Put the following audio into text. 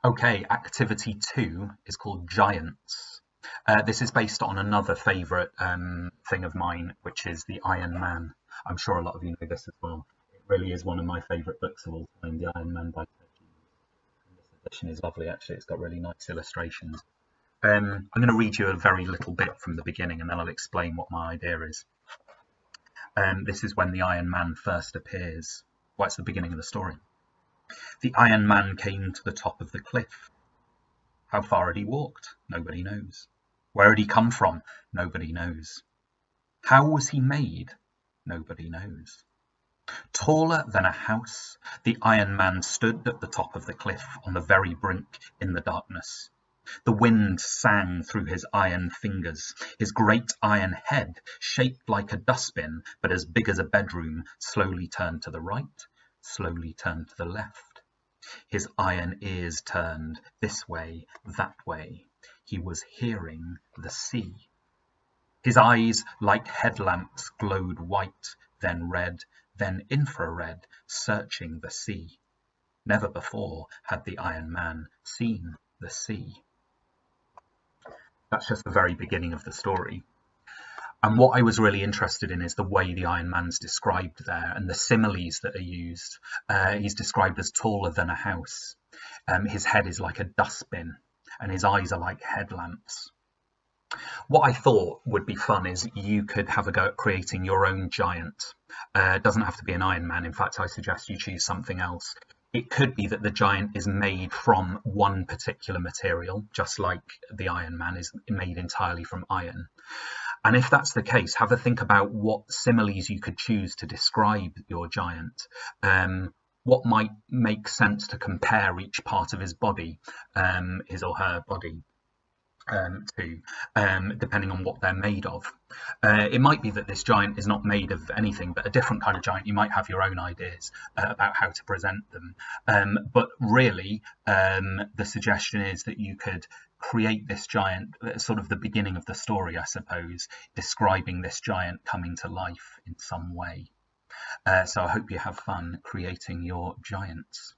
Okay, activity 2 is called Giants. This is based on another favourite thing of mine, which is the Iron Man. I'm sure a lot of you know this as well. It really is one of my favourite books of all time, The Iron Man by Ted Hughes. And this edition is lovely, actually. It's got really nice illustrations. I'm going to read you a very little bit from the beginning, and then I'll explain what my idea is. This is when the Iron Man first appears. Well, it's the beginning of the story. The Iron Man came to the top of the cliff. How far had he walked? Nobody knows. Where had he come from? Nobody knows. How was he made? Nobody knows. Taller than a house, the Iron Man stood at the top of the cliff on the very brink in the darkness. The wind sang through his iron fingers. His great iron head, shaped like a dustbin but as big as a bedroom, slowly turned to the right, slowly turned to the left. His iron ears turned this way, that way. He was hearing the sea. His eyes, like headlamps, glowed white, then red, then infrared, searching the sea. Never before had the Iron Man seen the sea. That's just the very beginning of the story. And what I was really interested in is the way the Iron Man's described there and the similes that are used. He's described as taller than a house. His head is like a dustbin and his eyes are like headlamps. What I thought would be fun is you could have a go at creating your own giant. It doesn't have to be an Iron Man. In fact, I suggest you choose something else. It could be that the giant is made from one particular material, just like the Iron Man is made entirely from iron. And if that's the case, have a think about what similes you could choose to describe your giant. What might make sense to compare each part of his body, his or her body, to, depending on what they're made of. It might be that this giant is not made of anything, but a different kind of giant. You might have your own ideas about how to present them. But really, the suggestion is that you could create this giant, sort of the beginning of the story, I suppose, describing this giant coming to life in some way. So I hope you have fun creating your giants.